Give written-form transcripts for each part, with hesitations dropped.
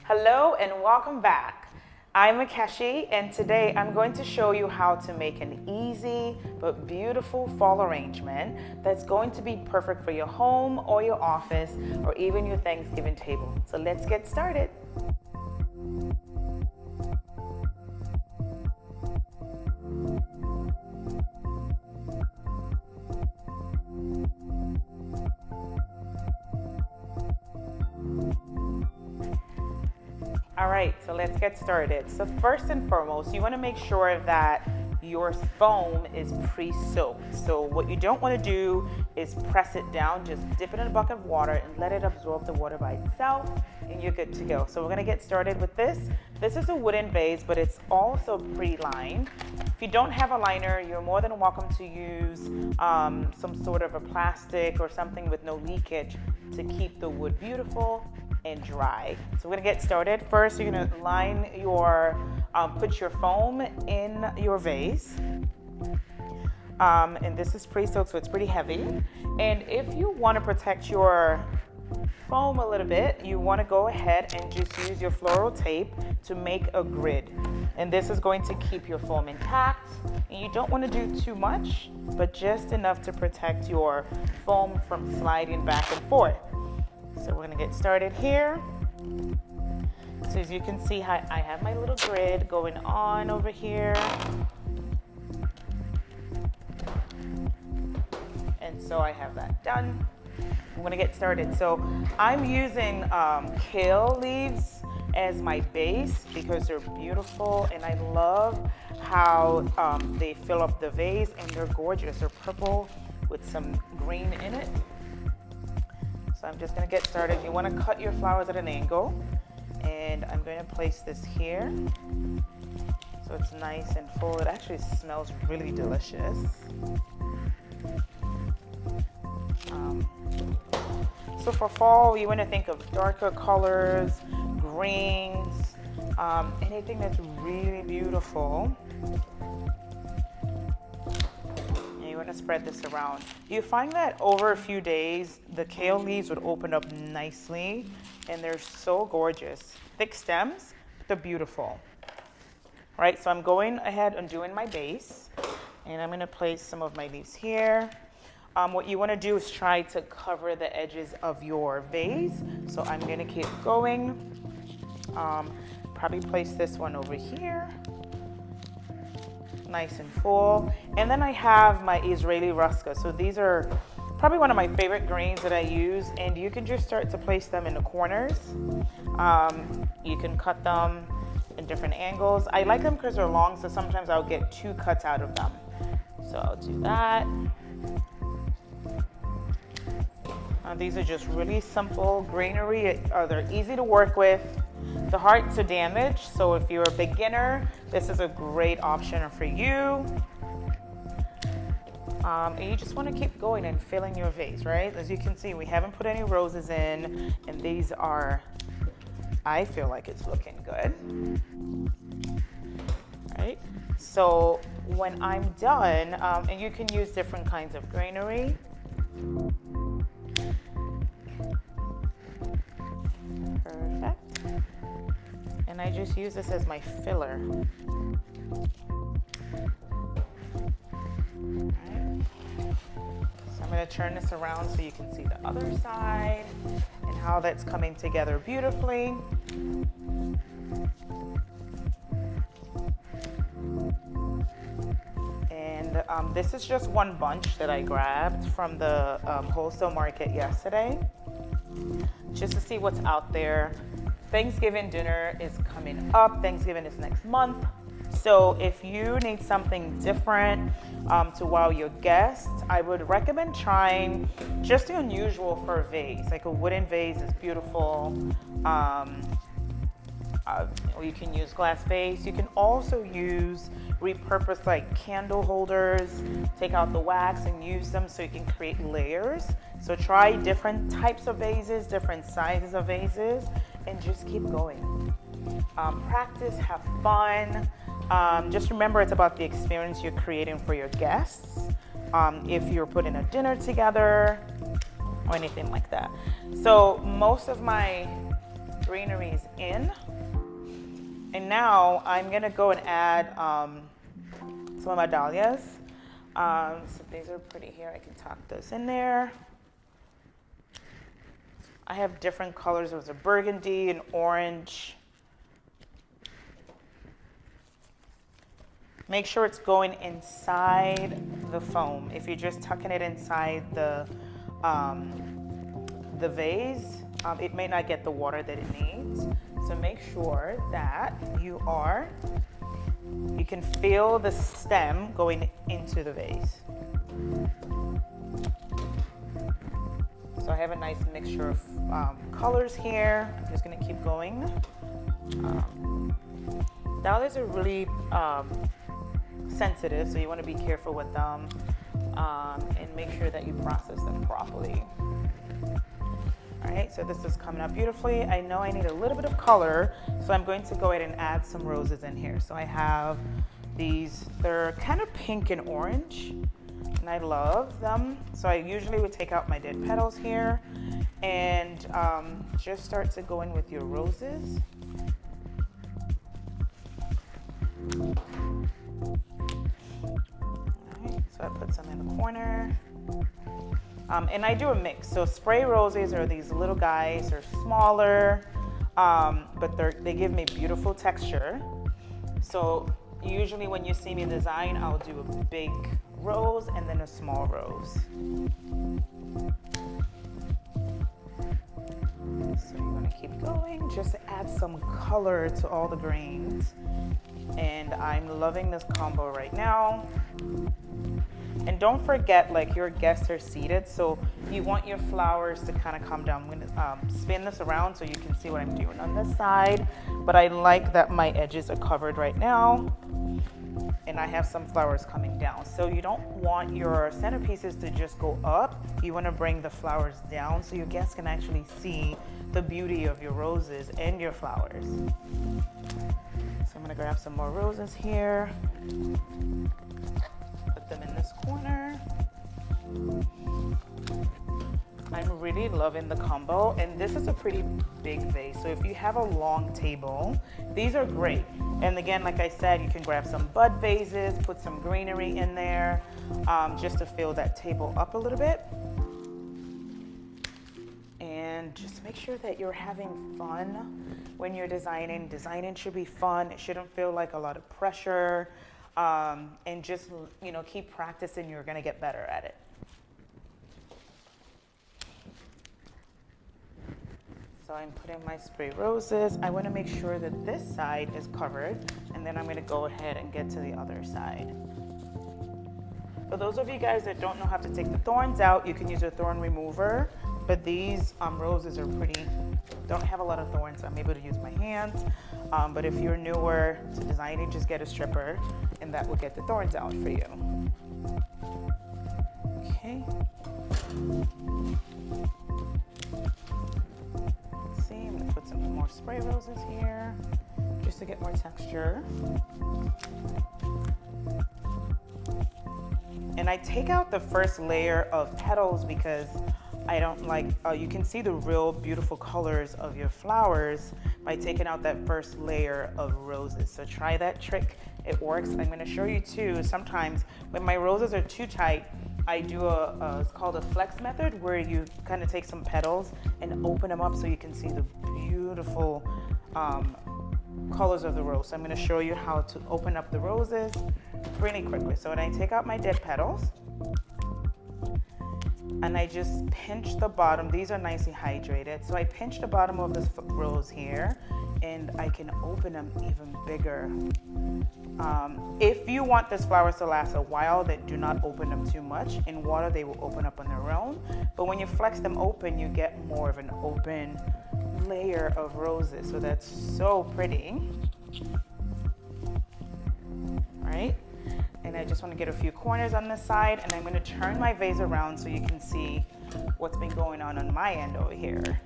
Hello and welcome back. I'm Akeshi, and today I'm going to show you how to make an easy but beautiful fall arrangement that's going to be perfect for your home or your office or even your Thanksgiving table. So let's get started. All right, so let's get started. So first and foremost, you want to make sure that your foam is pre-soaked. So what you don't want to do is press it down, just dip it in a bucket of water and let it absorb the water by itself, and you're good to go. So we're going to get started with this. This is a wooden vase, but it's also pre-lined. If you don't have a liner, you're more than welcome to use some sort of a plastic or something with no leakage to keep the wood beautiful and dry. So we're gonna get started. First, you're gonna line your, put your foam in your vase. And this is pre-soaked, so it's pretty heavy. And if you wanna protect your foam a little bit, you wanna go ahead and just use your floral tape to make a grid. And this is going to keep your foam intact. And you don't wanna do too much, but just enough to protect your foam from sliding back and forth. So we're gonna get started here. So as you can see, I have my little grid going on over here. And so I have that done. I'm gonna get started. So I'm using kale leaves as my base because they're beautiful and I love how they fill up the vase and they're gorgeous. They're purple with some green in it. So I'm just gonna get started. You wanna cut your flowers at an angle, and I'm going to place this here. So it's nice and full. It actually smells really delicious. So for fall, you wanna think of darker colors, greens, anything that's really beautiful. You're gonna spread this around. You find that over a few days, the kale leaves would open up nicely and they're so gorgeous. Thick stems, they're beautiful. All right, so I'm going ahead and doing my base and I'm gonna place some of my leaves here. What you wanna do is try to cover the edges of your vase. So I'm gonna keep going. Probably place this one over here. Nice and full. And then I have my Israeli Ruska. So these are probably one of my favorite greens that I use, and you can just start to place them in the corners. You can cut them in different angles. I like them because they're long, so sometimes I'll get 2 cuts out of them. So I'll do that. These are just really simple greenery. They're easy to work with. The hearts are damaged, so if you're a beginner, this is a great option for you. And you just want to keep going and filling your vase, right? As you can see, we haven't put any roses in, and these are, I feel like it's looking good. Right? So when I'm done, and you can use different kinds of greenery. Perfect. And I just use this as my filler. Right. So I'm going to turn this around so you can see the other side and how that's coming together beautifully. And this is just one bunch that I grabbed from the wholesale market yesterday, just to see what's out there. Thanksgiving dinner is coming up. Thanksgiving is next month. So if you need something different to wow your guests, I would recommend trying just the unusual for a vase. Like a wooden vase is beautiful. You can use glass vase. You can also repurpose like candle holders, take out the wax and use them so you can create layers. So try different types of vases, different sizes of vases, and just keep going. Practice, have fun. Just remember it's about the experience you're creating for your guests. If you're putting a dinner together or anything like that. So most of my greeneries in. And now I'm gonna go and add some of my dahlias. So these are pretty here. I can tuck this in there. I have different colors. There's a burgundy, an orange. Make sure it's going inside the foam. If you're just tucking it inside the vase, it may not get the water that it needs. So make sure that you can feel the stem going into the vase. So I have a nice mixture of colors here. I'm just gonna keep going. Dahlias are really sensitive, so you want to be careful with them and make sure that you process them properly. All right, so this is coming up beautifully. I know I need a little bit of color, so I'm going to go ahead and add some roses in here. So I have these, they're kind of pink and orange, and I love them. So I usually would take out my dead petals here and just start to go in with your roses. So I put some in the corner. And I do a mix. So spray roses are these little guys. They're smaller, but they give me beautiful texture. So usually when you see me design, I'll do a big rose and then a small rose. So you're gonna keep going, just add some color to all the greens. And I'm loving this combo right now. And don't forget, like, your guests are seated, so you want your flowers to kind of come down. I'm gonna spin this around so you can see what I'm doing on this side. But I like that my edges are covered right now. And I have some flowers coming down. So you don't want your centerpieces to just go up. You want to bring the flowers down so your guests can actually see the beauty of your roses and your flowers. So I'm gonna grab some more roses here. Put them in this corner. I'm really loving the combo, and this is a pretty big vase. So if you have a long table, these are great. And again, like I said, you can grab some bud vases, put some greenery in there, just to fill that table up a little bit. And just make sure that you're having fun when you're designing. Designing should be fun. It shouldn't feel like a lot of pressure. And just, keep practicing. You're gonna get better at it. So I'm putting my spray roses. I wanna make sure that this side is covered, and then I'm gonna go ahead and get to the other side. For those of you guys that don't know how to take the thorns out, you can use a thorn remover, but these roses are don't have a lot of thorns, so I'm able to use my hands. But if you're newer to designing, just get a stripper, and that will get the thorns out for you. Okay. Let's see, I'm gonna put some more spray roses here, just to get more texture. And I take out the first layer of petals because I don't like, you can see the real beautiful colors of your flowers by taking out that first layer of roses. So try that trick, it works. I'm gonna show you too, sometimes when my roses are too tight, I do it's called a flex method, where you kind of take some petals and open them up so you can see the beautiful colors of the rose. So I'm gonna show you how to open up the roses really quickly. So when I take out my dead petals, and I just pinch the bottom. These are nicely hydrated. So I pinch the bottom of this rose here, and I can open them even bigger. If you want these flowers to last a while, then do not open them too much. In water, they will open up on their own. But when you flex them open, you get more of an open layer of roses. So that's so pretty. All right. And I just want to get a few corners on this side, and I'm going to turn my vase around so you can see what's been going on my end over here.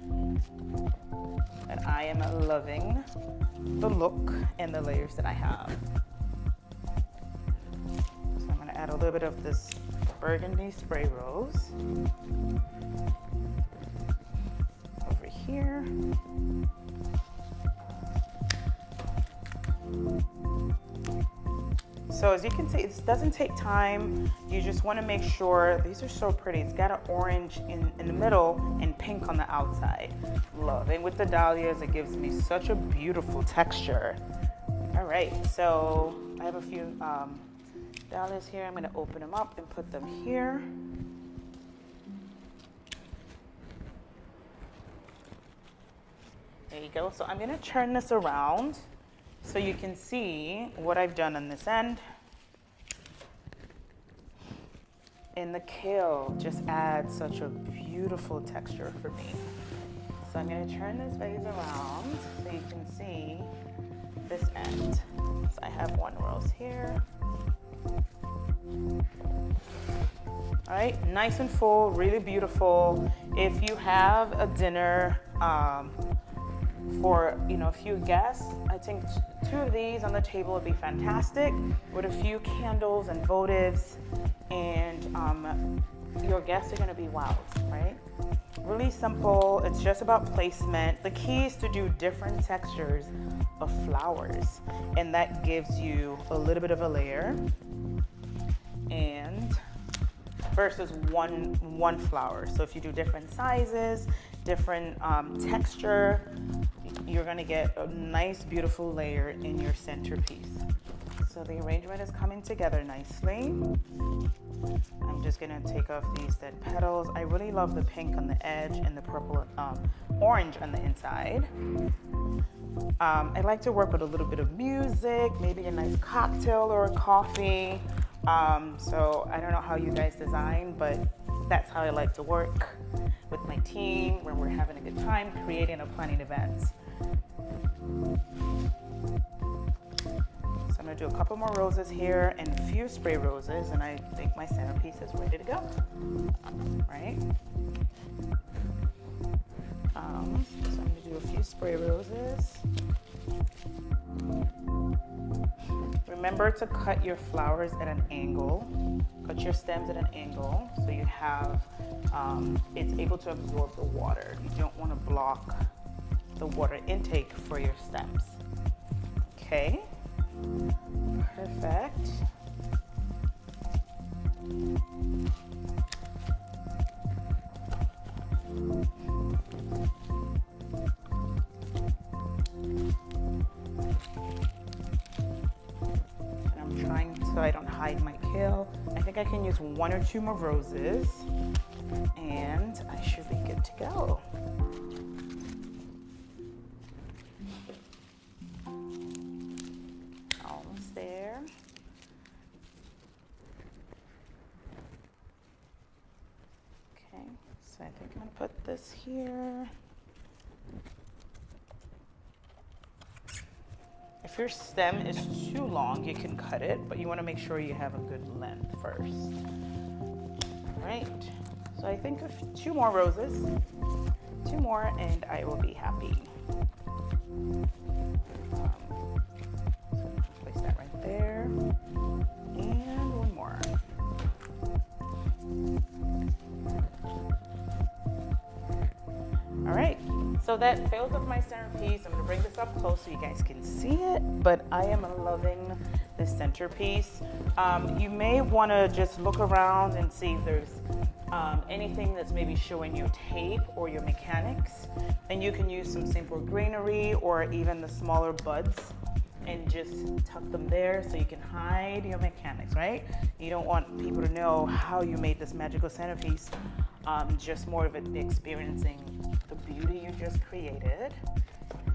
And I am loving the look and the layers that I have. So I'm going to add a little bit of this burgundy spray rose over here. So as you can see, it doesn't take time. You just want to make sure, these are so pretty. It's got an orange in the middle and pink on the outside. Love. And with the dahlias, it gives me such a beautiful texture. All right, so I have a few dahlias here. I'm going to open them up and put them here. There you go. So I'm going to turn this around so you can see what I've done on this end. And the kale just adds such a beautiful texture for me. So I'm going to turn this vase around so you can see this end. So I have one rose here. All right, nice and full, really beautiful. If you have a dinner for a few guests, I think 2 of these on the table would be fantastic with a few candles and votives, and your guests are going to be wowed, right? Really simple. It's just about placement. The key is to do different textures of flowers, and that gives you a little bit of a layer, and versus one flower. So if you do different sizes, different texture, you're going to get a nice, beautiful layer in your centerpiece. So the arrangement is coming together nicely. I'm just going to take off these dead petals. I really love the pink on the edge and the purple, orange on the inside. I like to work with a little bit of music, maybe a nice cocktail or a coffee. So I don't know how you guys design, but that's how I like to work with my team when we're having a good time creating or planning events. So I'm going to do a couple more roses here and a few spray roses, and I think my centerpiece is ready to go. Right? So I'm going to do a few spray roses. Remember to cut your flowers at an angle. Cut your stems at an angle so you have, it's able to absorb the water. You don't want to block the water intake for your stems. Okay, perfect. So I don't hide my kale. I think I can use 1 or 2 more roses and I should be good to go. Almost there. Okay, so I think I'm gonna put this here. If your stem is too long, you can cut it, but you want to make sure you have a good length first. All right, so I think of 2 more roses, 2 more, and I will be happy. So place that right there, and 1 more. All right. So that fills up my centerpiece. I'm gonna bring this up close so you guys can see it, but I am loving this centerpiece. You may wanna just look around and see if there's anything that's maybe showing your tape or your mechanics, and you can use some simple greenery or even the smaller buds and just tuck them there so you can hide your mechanics, right? You don't want people to know how you made this magical centerpiece. Just more of it experiencing the beauty you just created,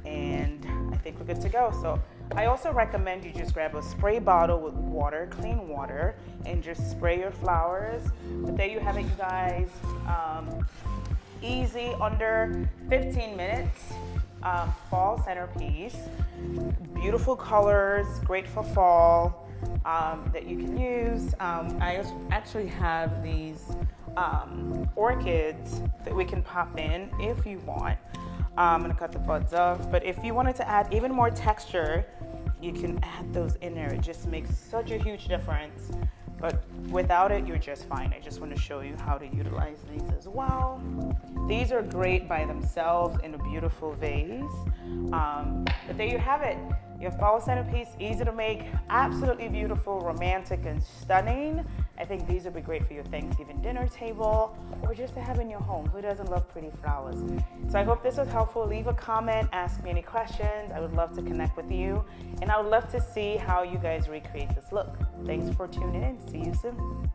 and I think we're good to go. So I also recommend you just grab a spray bottle with water, clean water, and just spray your flowers. But there you have it, you guys. Easy, under 15 minutes. Fall centerpiece. Beautiful colors, great for fall, that you can use. I actually have these orchids that we can pop in if you want. I'm gonna cut the buds off, but if you wanted to add even more texture, you can add those in there. It just makes such a huge difference, but without it, you're just fine. I just want to show you how to utilize these as well. These are great by themselves in a beautiful vase. But there you have it. Your fall centerpiece, easy to make, absolutely beautiful, romantic, and stunning. I think these would be great for your Thanksgiving dinner table or just to have in your home. Who doesn't love pretty flowers? So I hope this was helpful. Leave a comment, ask me any questions. I would love to connect with you, and I would love to see how you guys recreate this look. Thanks for tuning in. See you soon.